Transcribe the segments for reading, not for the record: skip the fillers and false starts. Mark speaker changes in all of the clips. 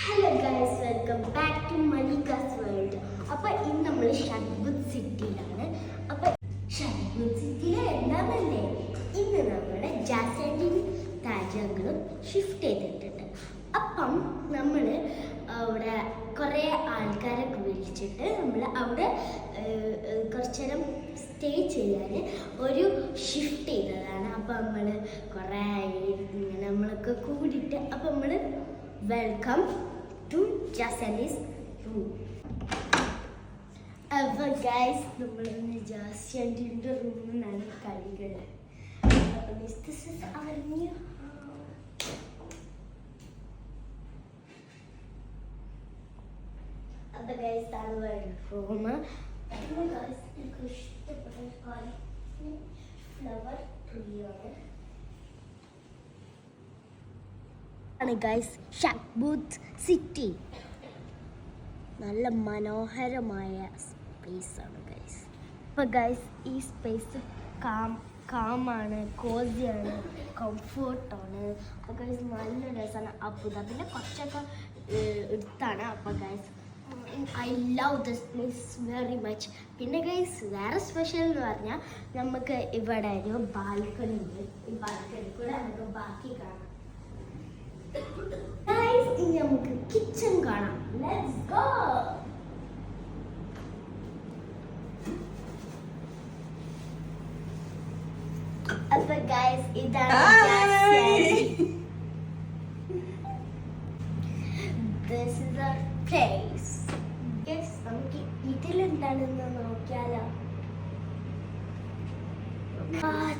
Speaker 1: Hello guys, welcome back to Malika's world. അപ്പോൾ ഇന്ന് നമ്മൾ ഷഡ്ബുദ് സിറ്റിയിലാണ്. അപ്പോൾ ഷഡ്ബുദ് സിറ്റിയിൽ എന്താണെന്നല്ലേ, ഇന്ന് നമ്മുടെ ജാസ്യാൻഡിയും താജങ്ങളും ഷിഫ്റ്റ് ചെയ്തിട്ടുണ്ട്. അപ്പം നമ്മൾ അവിടെ കുറേ ആൾക്കാരൊക്കെ വിളിച്ചിട്ട് നമ്മൾ അവിടെ കുറച്ച് നേരം സ്റ്റേ ചെയ്യാൻ ഒരു ഷിഫ്റ്റ് ചെയ്തതാണ്. അപ്പോൾ നമ്മൾ കുറേ ഇങ്ങനെ നമ്മളൊക്കെ കൂടിയിട്ട് അപ്പോൾ നമ്മൾ വെൽക്കം ടു ജാസ്യാൻഡീസ് റൂം. അപ്പോൾ ഗൈസ്, നമ്മളിന്ന് ജാസ്യാൻഡിൻ്റെ റൂമിൽ നിന്നാണ് കളികൾ. അപ്പോൾ ദിസ് ഇസ് അവർ ന്യൂ. അപ്പോൾ ഗൈസ്, ആണ് റൂം. ഗൈസ്, എനിക്ക് ഇഷ്ടപ്പെട്ട ഫ്ലവർ ട്രീയാണ്. ഗൈസ്, ഷഡ്ബുദ് സിറ്റി നല്ല മനോഹരമായ സ്പേസ് ആണ് ഗൈസ്. അപ്പോൾ ഗൈസ്, ഈ സ്പേസ് കാമാണ്, കോസിയാണ്, കംഫർട്ടാണ്. അപ്പോൾ ഗൈസ് നല്ല രസമാണ്. അബുദാബിൻ്റെ കുറച്ചൊക്കെ എടുത്താണ്. അപ്പോൾ guys, I love this place very much. പിന്നെ ഗൈസ്, വേറെ സ്പെഷ്യൽ എന്ന് പറഞ്ഞാൽ നമുക്ക് ഇവിടെ ഒരു ബാൽക്കണി ഉണ്ട്. ഈ ബാൽക്കണി കൂടെ നമുക്ക് ബാക്കി കാണാം. ഗൈസ്, ഇനി നമുക്ക് കിച്ചൺ കാണാം. Let's go. അപ്പോൾ ഗൈസ്, ഇതാണ് this is our place. Guys, നമുക്ക് ഇതിലെന്താണെന്ന് നോക്കിയാലോ.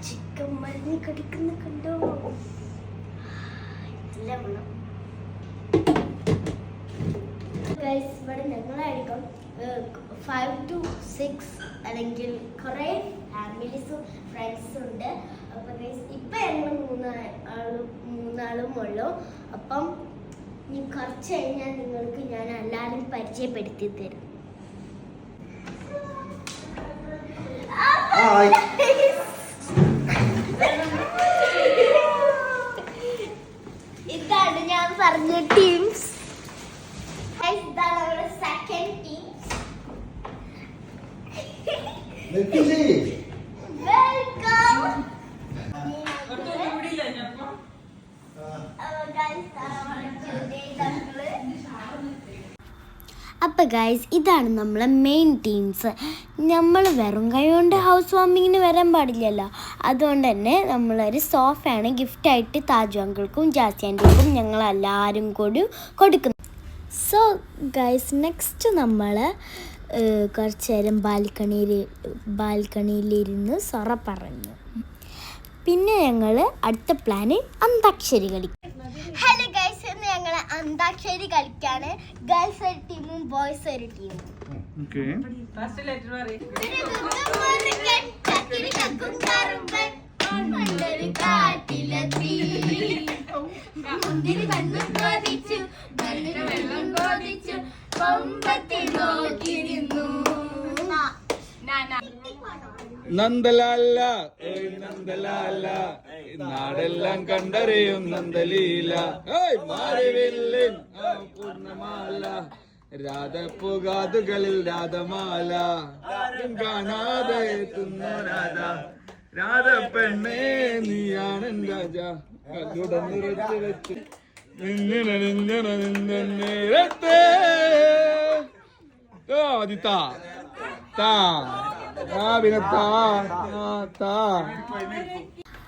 Speaker 1: ചിക്കൻ മരുന്ന് കടിക്കുന്ന കണ്ടോ. ഗൈസ്, ഇവിടെ ഞങ്ങളായിരിക്കും 5 to 6 അല്ലെങ്കിൽ കുറേ ഫാമിലീസും ഫ്രണ്ട്സും ഉണ്ട്. അപ്പം ഗൈസ്, ഇപ്പം ഞങ്ങൾ മൂന്നാളും ഉള്ളൂ. അപ്പം ഇനി കുറച്ച് കഴിഞ്ഞാൽ നിങ്ങൾക്ക് ഞാൻ എല്ലാവരും പരിചയപ്പെടുത്തി തരും. ഇതാണ് ഞാൻ പറഞ്ഞ ടീംസ്. ഇതാണ് നമ്മുടെ സെക്കൻഡ് ടീം. വെൽക്കം. അപ്പോൾ ഗൈസ്, ഇതാണ് നമ്മളെ മെയിൻ ടീംസ്. നമ്മൾ വെറും കൈ കൊണ്ട് ഹൗസ് വാമിങ്ങിന് വരാൻ പാടില്ലല്ലോ. അതുകൊണ്ട് തന്നെ നമ്മളൊരു സോഫയാണ് ഗിഫ്റ്റായിട്ട് താജു അങ്കിൾക്കും ജാസ്യാൻഡിക്കും ഞങ്ങളെല്ലാവരും കൂടി കൊടുക്കുന്നു. സോ ഗൈസ്, നെക്സ്റ്റ് നമ്മൾ കുറച്ച് നേരം ബാൽക്കണിയിലിരുന്ന് സൊറ പറഞ്ഞു. പിന്നെ ഞങ്ങൾ അടുത്ത പ്ലാന് അന്താക്ഷരി കളിക്കും. ഹലോ ഗൈസ്, ഇന്ന് ഞങ്ങൾ അന്താക്ഷരി കളിക്കാണ്. ഗേൾസ് ഒരു ടീമും ബോയ്സ് ഒരു ടീമും.
Speaker 2: നന്ദലാല നന്ദലാല നാടെല്ലാം കണ്ടറിയും നന്ദലീല മാറിവില്ലിൻ പൂർണ്ണമാല രാധപ്പുകാതുകളിൽ രാധമാല കാണാതെ എത്തുന്നു രാധ രാധപ്പെണ്ണേ നീയാണ് രാജ കല്ലുടന്നിറച്ച് വെച്ച് നേരത്തെ ആദിത്താ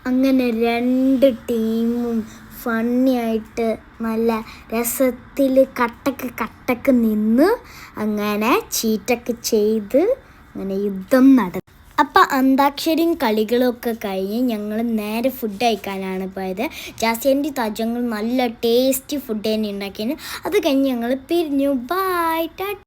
Speaker 1: അങ്ങനെ രണ്ട് ടീമും ഫണ്ണിയായിട്ട് നല്ല രസത്തിൽ കട്ടക്ക് നിന്ന് അങ്ങനെ ചീറ്റൊക്കെ ചെയ്ത് അങ്ങനെ യുദ്ധം നടന്നു. അപ്പം അന്താക്ഷരിയും കളികളും ഒക്കെ കഴിഞ്ഞ് ഞങ്ങൾ നേരെ ഫുഡ് കഴിക്കാനാണ് പോയത്. ജാസ്യാൻഡി താജങ്ങൾ നല്ല ടേസ്റ്റി ഫുഡ് തന്നെ ഉണ്ടാക്കിയാണ്. അത് കഴിഞ്ഞ് ഞങ്ങൾ പിരിഞ്ഞു. ബൈ.